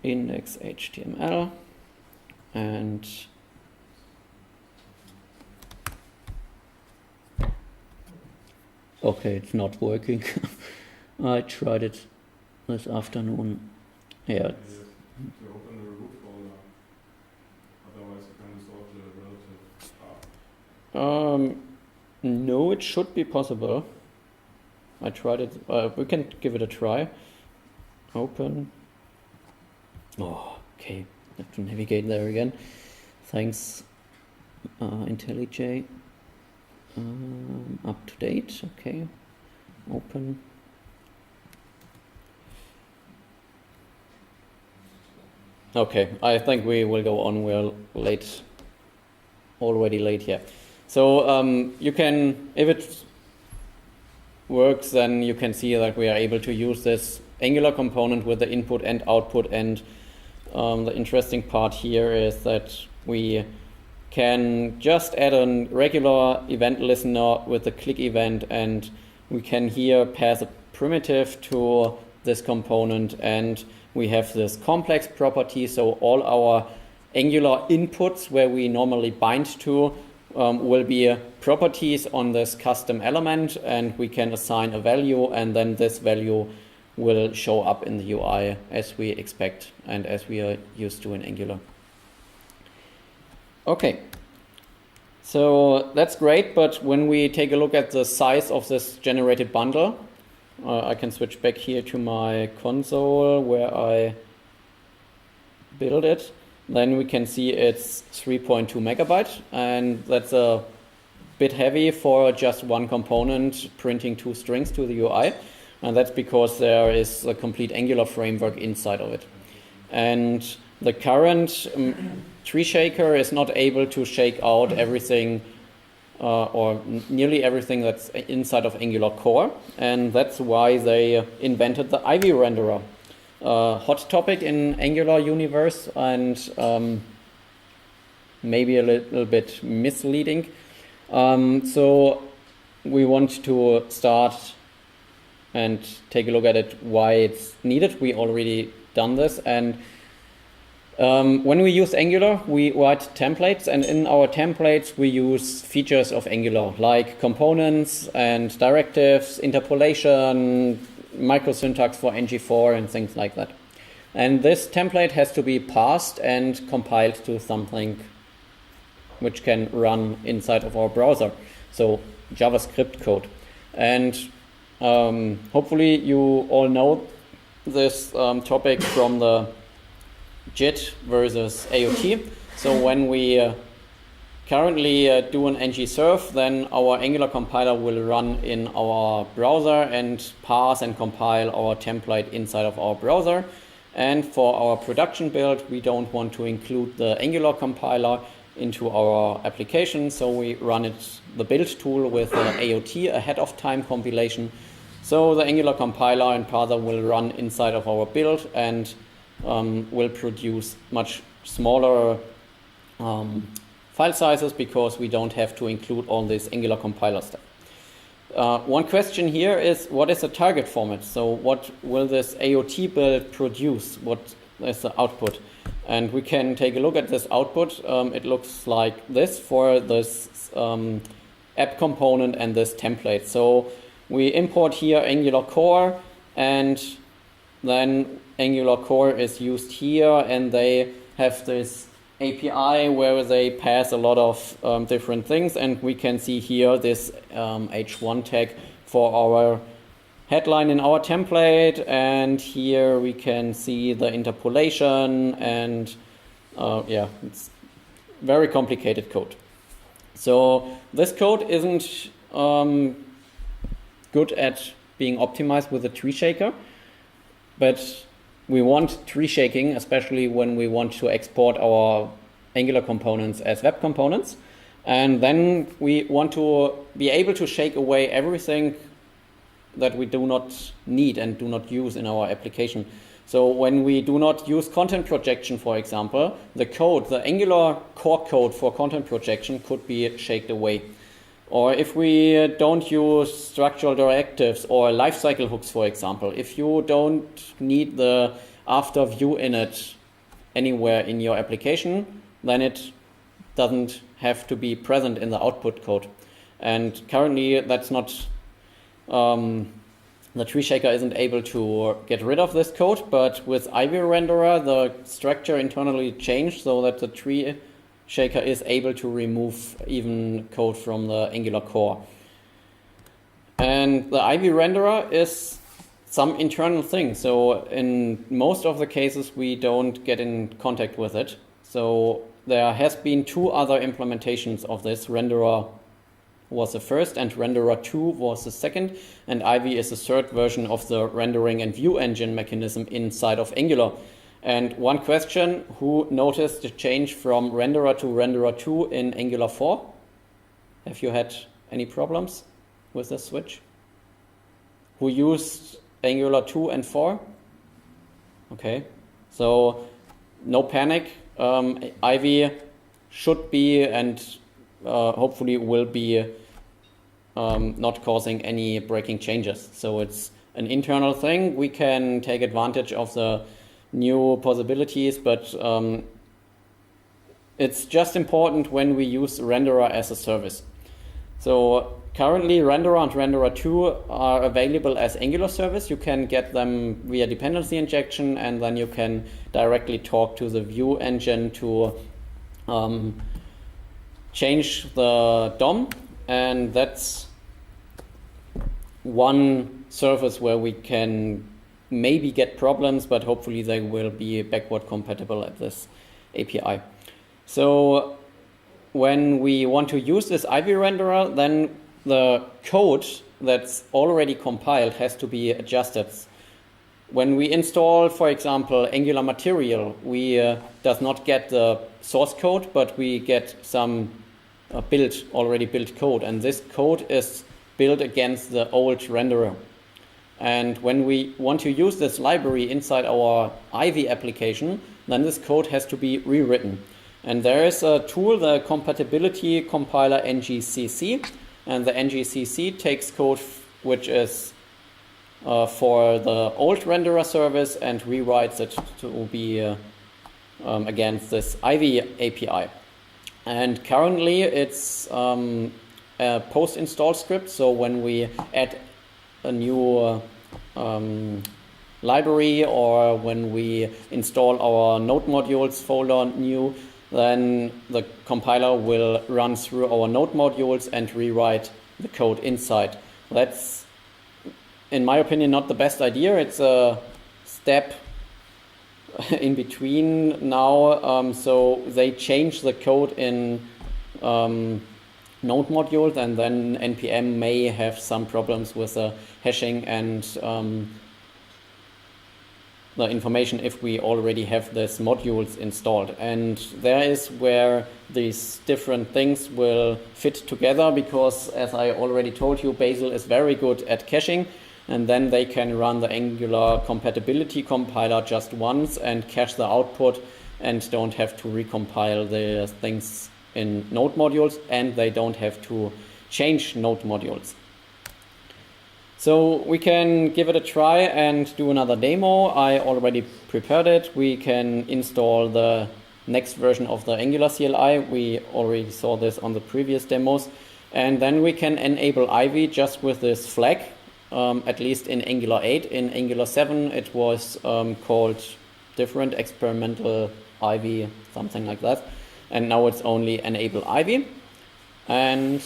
S1: Index.html and okay, it's not working. I tried it this afternoon. Yeah.
S5: To open the root folder, otherwise you can install the relative path.
S1: No, it should be possible. I tried it. We can give it a try. Open. Oh, okay. Have to navigate there again. Thanks, IntelliJ. Up to date. Okay. Open. Okay, I think we will go on. We're late. Already late here. So you can, if it works, then you can see that we are able to use this Angular component with the input and output. And the interesting part here is that we can just add a regular event listener with a click event, and we can here pass a primitive to this component, and we have this complex property. So all our Angular inputs where we normally bind to will be properties on this custom element, and we can assign a value, and then this value will show up in the UI as we expect and as we are used to in Angular. Okay, so that's great, but when we take a look at the size of this generated bundle, I can switch back here to my console where I build it. Then we can see it's 3.2 megabyte, and that's a bit heavy for just one component printing two strings to the UI. And that's because there is a complete Angular framework inside of it. And the current tree shaker is not able to shake out everything or nearly everything that's inside of Angular core. And that's why they invented the Ivy renderer. Hot topic in Angular universe, and maybe a little bit misleading. So we want to start and take a look at it, why it's needed. We already done this, and When we use Angular, we write templates, and in our templates we use features of Angular, like components and directives, interpolation, microsyntax for ng4 and things like that. And this template has to be parsed and compiled to something which can run inside of our browser, so JavaScript code. And hopefully you all know this topic from the JIT versus AOT. So when we currently do an ng-serve, then our Angular compiler will run in our browser and parse and compile our template inside of our browser. And for our production build, we don't want to include the Angular compiler into our application, so we run the build tool with AOT, ahead of time compilation. So the Angular compiler and parser will run inside of our build and will produce much smaller file sizes because we don't have to include all this Angular compiler stuff. One question here is, what is the target format? So what will this AOT build produce? What is the output? And we can take a look at this output. It looks like this for this app component and this template. So we import here Angular core, and then Angular core is used here, and they have this API where they pass a lot of different things, and we can see here this h1 tag for our headline in our template, and here we can see the interpolation, and yeah, it's very complicated code. So this code isn't good at being optimized with a tree shaker, but we want tree shaking, especially when we want to export our Angular components as web components. And then we want to be able to shake away everything that we do not need and do not use in our application. So when we do not use content projection, for example, the Angular core code for content projection could be shaked away. Or if we don't use structural directives or lifecycle hooks, for example, if you don't need the after view init anywhere in your application, then it doesn't have to be present in the output code. And currently that's not, the tree shaker isn't able to get rid of this code, but with Ivy renderer, the structure internally changed so that the tree shaker is able to remove even code from the Angular core. And the Ivy renderer is some internal thing. So in most of the cases, we don't get in contact with it. So there has been 2 other implementations of this. Renderer was the first and Renderer 2 was the second. And Ivy is the third version of the rendering and view engine mechanism inside of Angular. And one question, who noticed the change from Renderer to Renderer 2 in Angular 4? Have you had any problems with this switch? Who used Angular 2 and 4? Okay, so no panic. Ivy should be and hopefully will be not causing any breaking changes. So it's an internal thing. We can take advantage of the new possibilities, but it's just important when we use renderer as a service. So currently renderer and renderer 2 are available as Angular service. You can get them via dependency injection, and then you can directly talk to the view engine to change the DOM, and that's one service where we can maybe get problems, but hopefully they will be backward compatible at this API. So when we want to use this Ivy renderer, then the code that's already compiled has to be adjusted. When we install, for example, Angular material, we does not get the source code, but we get some already built code, and this code is built against the old renderer. And when we want to use this library inside our Ivy application, then this code has to be rewritten. And there is a tool, the compatibility compiler ngcc, and the ngcc takes code which is for the old renderer service and rewrites it to be against this Ivy API. And currently it's a post-install script, so when we add a new library or when we install our node modules folder new, then the compiler will run through our node modules and rewrite the code inside. That's, in my opinion, not the best idea. It's a step in between now. So they change the code in node modules, and then NPM may have some problems with the hashing and the information if we already have these modules installed. And there is where these different things will fit together, because as I already told you, Bazel is very good at caching, and then they can run the Angular compatibility compiler just once and cache the output and don't have to recompile the things in node modules, and they don't have to change node modules. So we can give it a try and do another demo. I already prepared it. We can install the next version of the Angular CLI. We already saw this on the previous demos. And then we can enable Ivy just with this flag, at least in Angular 8. In Angular 7 it was called different, experimental Ivy, something like that. And now it's only enable Ivy. And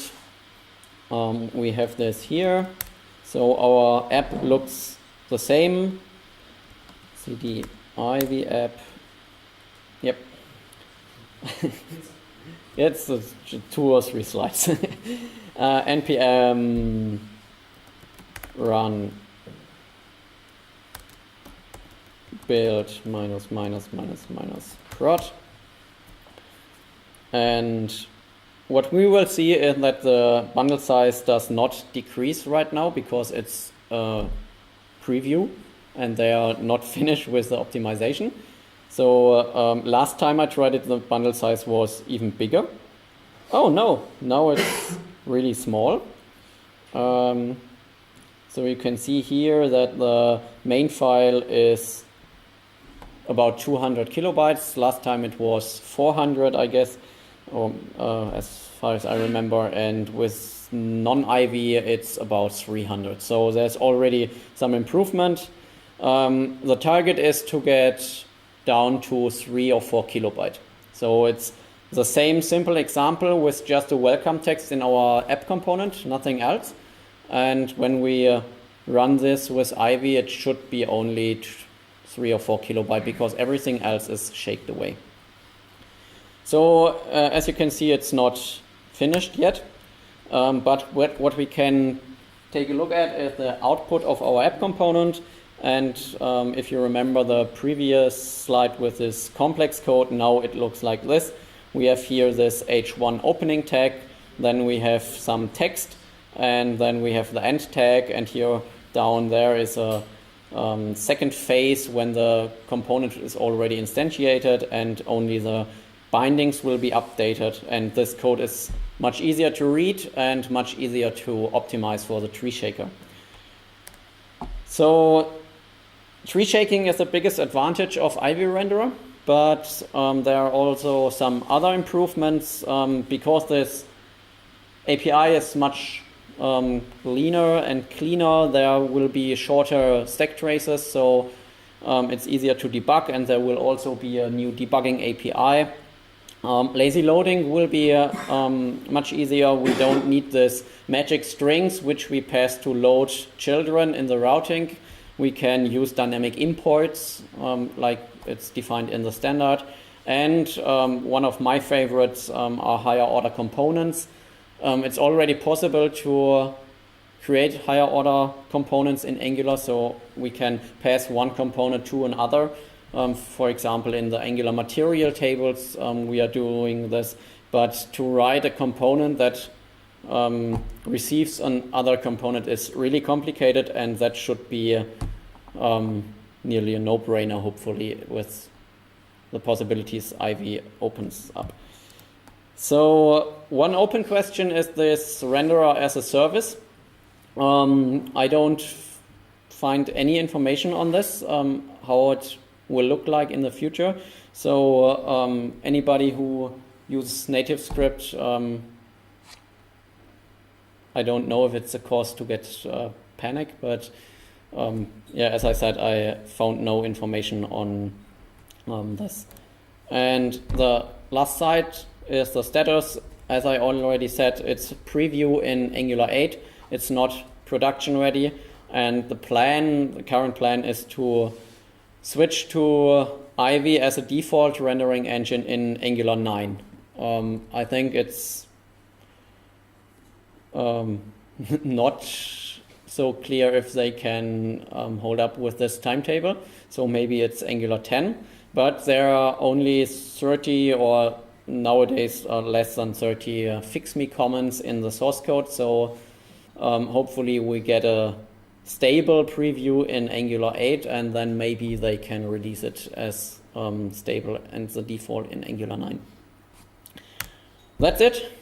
S1: we have this here. So our app looks the same. CD Ivy app. Yep. It's 2 or 3 slides. npm run build --- and what we will see is that the bundle size does not decrease right now because it's a preview and they are not finished with the optimization. So last time I tried it, the bundle size was even bigger. Oh no, now it's really small. So you can see here that the main file is about 200 kilobytes. Last time it was 400, I guess, or as far as I remember, and with non-Ivy it's about 300. So there's already some improvement. The target is to get down to 3 or 4 kilobyte. So it's the same simple example with just a welcome text in our app component, nothing else. And when we run this with Ivy, it should be only 3 or 4 kilobyte because everything else is shaked away. So as you can see, it's not finished yet, but what we can take a look at is the output of our app component. And if you remember the previous slide with this complex code, now it looks like this. We have here this h1 opening tag, then we have some text, and then we have the end tag, and here down there is a second phase when the component is already instantiated and only the bindings will be updated, and this code is much easier to read and much easier to optimize for the tree shaker. So tree shaking is the biggest advantage of Ivy renderer, but there are also some other improvements because this API is much leaner and cleaner. There will be shorter stack traces, so it's easier to debug, and there will also be a new debugging API. Lazy loading will be much easier. We don't need this magic strings which we pass to load children in the routing. We can use dynamic imports like it's defined in the standard. And one of my favorites are higher order components. It's already possible to create higher order components in Angular, so we can pass one component to another. For example, in the Angular material tables, we are doing this. But to write a component that receives another component is really complicated, and that should be nearly a no-brainer, hopefully, with the possibilities Ivy opens up. So one open question is this renderer as a service. I don't find any information on this, how it will look like in the future. So anybody who uses native script, I don't know if it's a cause to get panic, but yeah, as I said, I found no information on this. And the last site is the status. As I already said, it's preview in Angular 8. It's not production ready. And the current plan is to switch to Ivy as a default rendering engine in Angular 9. I think it's not so clear if they can hold up with this timetable. So maybe it's Angular 10, but there are only 30 or nowadays less than 30 fix-me comments in the source code. So hopefully we get a stable preview in Angular 8, and then maybe they can release it as stable and the default in Angular 9. That's it.